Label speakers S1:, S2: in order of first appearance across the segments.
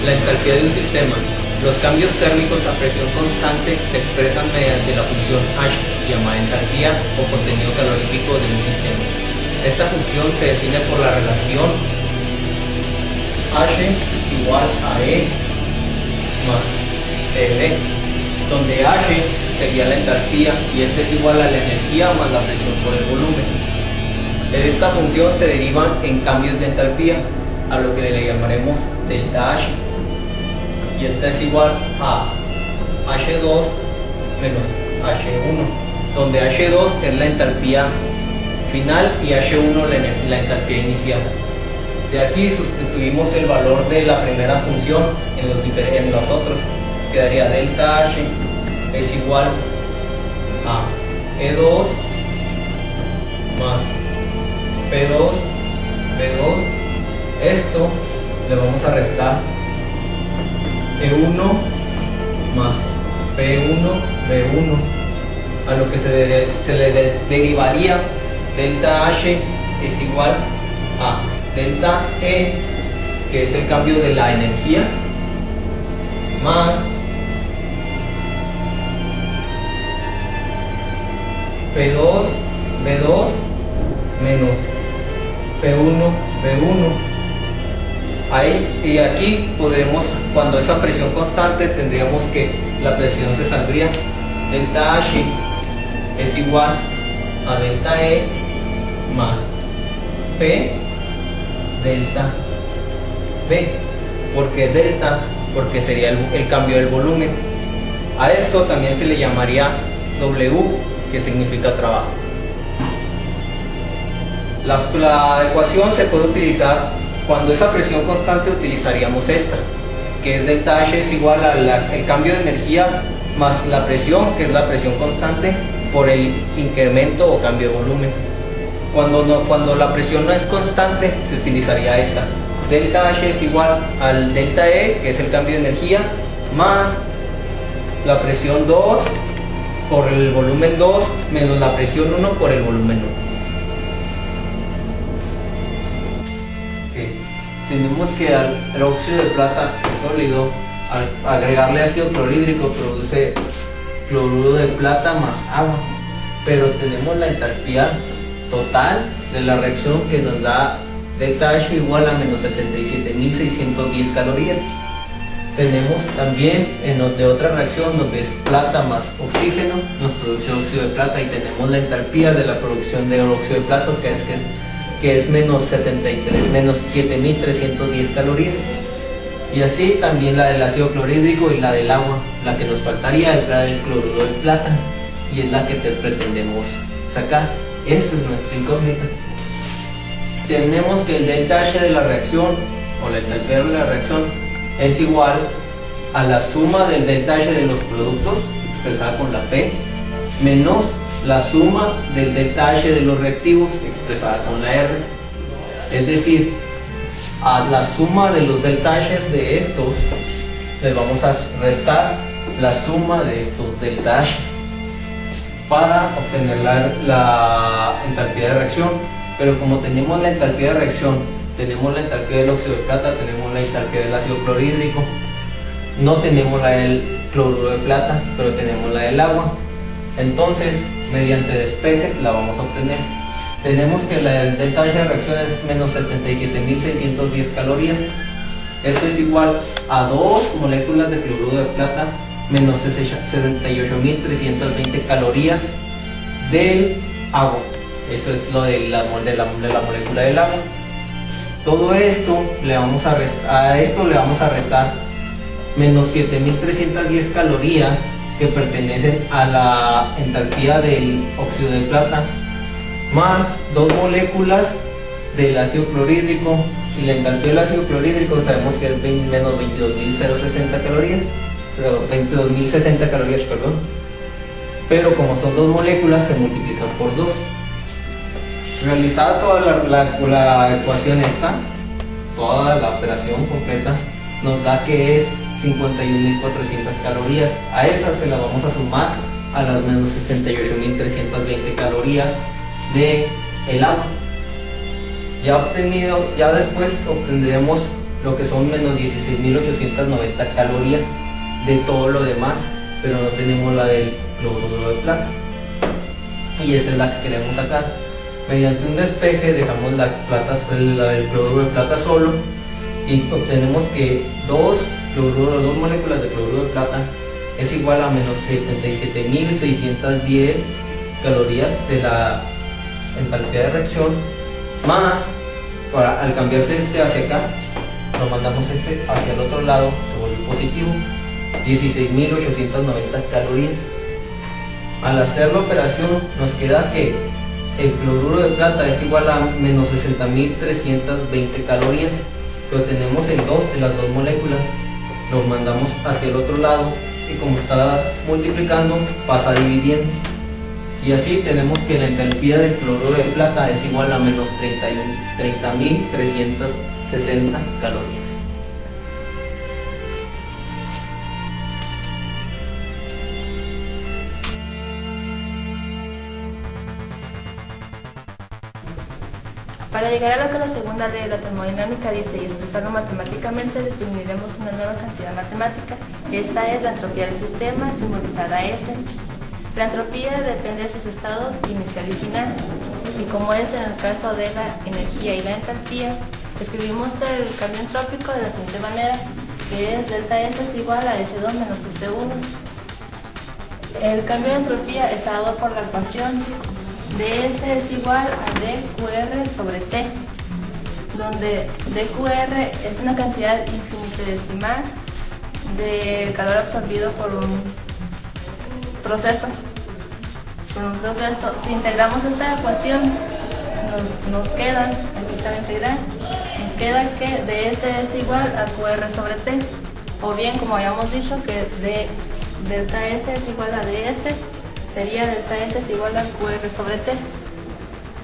S1: La entalpía de un sistema. Los cambios térmicos a presión constante se expresan mediante la función H, llamada entalpía o contenido calorífico de un sistema. Esta función se define por la relación H igual a E más PV, donde H sería la entalpía y este es igual a la energía más la presión por el volumen. De esta función se derivan en cambios de entalpía, a lo que le llamaremos delta H, y esta es igual a H2 menos H1, donde H2 es la entalpía final y H1 la entalpía inicial. De aquí sustituimos el valor de la primera función en los otros, quedaría delta H es igual a E2 más P2 B2. Esto le vamos a restar E1 más P1 B1, a lo que se le derivaría delta H es igual a delta E, que es el cambio de la energía, más P2 B2 menos P1 B1. Y aquí podremos, cuando esa presión constante, tendríamos que la presión se saldría. Delta H es igual a delta E más P delta B. ¿Por qué delta? Porque sería el cambio del volumen. A esto también se le llamaría W, que significa trabajo. La ecuación se puede utilizar cuando esa presión constante, utilizaríamos esta, que es delta H es igual al cambio de energía más la presión, que es la presión constante, por el incremento o cambio de volumen. Cuando la presión no es constante, se utilizaría esta. Delta H es igual al delta E, que es el cambio de energía, más la presión 2 por el volumen 2, menos la presión 1 por el volumen 1. Tenemos que al óxido de plata sólido, al agregarle ácido clorhídrico, produce cloruro de plata más agua, pero tenemos la entalpía total de la reacción, que nos da delta H igual a menos 77.610 calorías. Tenemos también de otra reacción donde es plata más oxígeno, nos produce óxido de plata, y tenemos la entalpía de la producción de óxido de plata, que es menos 7.310 calorías. Y así también la del ácido clorhídrico y la del agua. La que nos faltaría es la del cloruro de plata, y es la que pretendemos sacar. Esa es nuestra incógnita. Tenemos que el delta H de la reacción, o la entalpía de la reacción, es igual a la suma del delta H de los productos, expresada con la P, menos la suma del delta H de los reactivos, expresada con la R. Es decir, a la suma de los delta H de estos les vamos a restar la suma de estos delta H para obtener la entalpía de reacción. Pero como tenemos la entalpía de reacción, tenemos la entalpía del óxido de plata, tenemos la entalpía del ácido clorhídrico, no tenemos la del cloruro de plata, pero tenemos la del agua. Entonces, mediante despejes la vamos a obtener. Tenemos que la del delta H de reacción es menos 77.610 calorías. Esto es igual a 2 moléculas de cloruro de plata menos 68.320 calorías del agua. Eso es lo de la molécula del agua. Todo esto le vamos a restar menos 7.310 calorías que pertenecen a la entalpía del óxido de plata, más 2 moléculas del ácido clorhídrico, y la entalpía del ácido clorhídrico sabemos que es menos 22.060 calorías, o sea, 22.060 calorías, perdón, pero como son 2 moléculas se multiplican por 2. Realizada toda la ecuación esta, toda la operación completa, nos da que es 51.400 calorías. A esas se las vamos a sumar a las menos 68.320 calorías de el agua. Ya después obtendremos lo que son menos 16.890 calorías de todo lo demás, pero no tenemos la del cloruro de plata, y esa es la que queremos sacar. Mediante un despeje dejamos el cloruro de plata solo y obtenemos que dos moléculas de cloruro de plata es igual a menos 77.610 calorías de la entalpía de reacción, más al cambiarse este hacia acá, lo mandamos este hacia el otro lado, se vuelve positivo, 16.890 calorías. Al hacer la operación nos queda que el cloruro de plata es igual a menos 60.320 calorías, pero tenemos el 2 de las dos moléculas, lo mandamos hacia el otro lado y como está multiplicando pasa dividiendo, y así tenemos que la entalpía del cloruro de plata es igual a menos 30.360 calorías.
S2: Para llegar a lo que la segunda ley de la termodinámica dice y expresarlo matemáticamente, definiremos una nueva cantidad matemática. Esta es la entropía del sistema, simbolizada S. La entropía depende de sus estados inicial y final, y como es en el caso de la energía y la entalpía, escribimos el cambio entrópico de la siguiente manera, que es delta S es igual a S2 menos S1. El cambio de entropía está dado por la ecuación ds es igual a dqr sobre t, donde dqr es una cantidad infinitesimal de calor absorbido por un proceso. Si integramos esta ecuación, nos queda, aquí está la integral, nos queda que ds es igual a qr sobre t, o bien como habíamos dicho que delta S es igual a ds, sería delta S es igual a QR sobre T.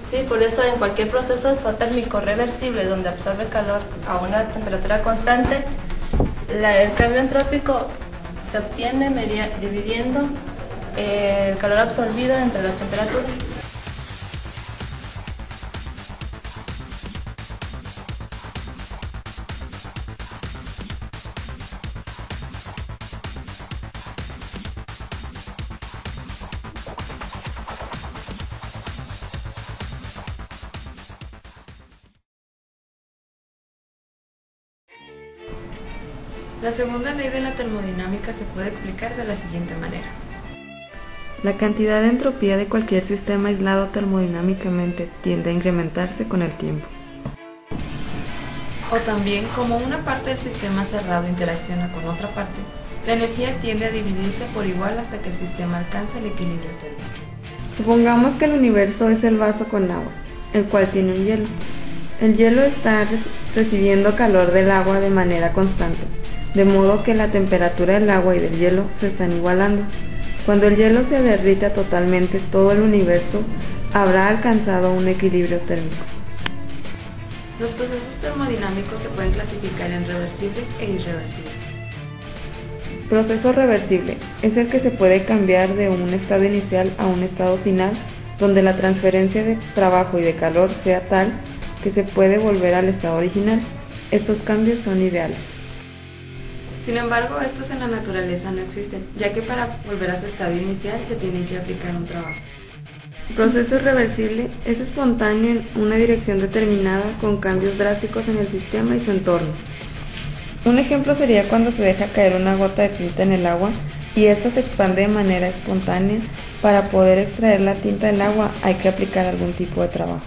S2: Sí, por eso en cualquier proceso exotérmico reversible donde absorbe calor a una temperatura constante, el cambio entrópico se obtiene dividiendo el calor absorbido entre la temperatura.
S3: La segunda ley de la termodinámica se puede explicar de la siguiente manera.
S4: La cantidad de entropía de cualquier sistema aislado termodinámicamente tiende a incrementarse con el tiempo.
S3: O también, como una parte del sistema cerrado interacciona con otra parte, la energía tiende a dividirse por igual hasta que el sistema alcanza el equilibrio térmico.
S4: Supongamos que el universo es el vaso con agua, el cual tiene un hielo. El hielo está recibiendo calor del agua de manera constante, de modo que la temperatura del agua y del hielo se están igualando. Cuando el hielo se derrita totalmente, todo el universo habrá alcanzado un equilibrio térmico.
S3: Los procesos termodinámicos se pueden clasificar en reversibles e irreversibles.
S4: Proceso reversible es el que se puede cambiar de un estado inicial a un estado final, donde la transferencia de trabajo y de calor sea tal que se puede volver al estado original. Estos cambios son ideales.
S3: Sin embargo, estos en la naturaleza no existen, ya que para volver a su estado inicial se tiene que aplicar un trabajo.
S4: El proceso reversible es espontáneo en una dirección determinada con cambios drásticos en el sistema y su entorno. Un ejemplo sería cuando se deja caer una gota de tinta en el agua y esta se expande de manera espontánea. Para poder extraer la tinta del agua hay que aplicar algún tipo de trabajo.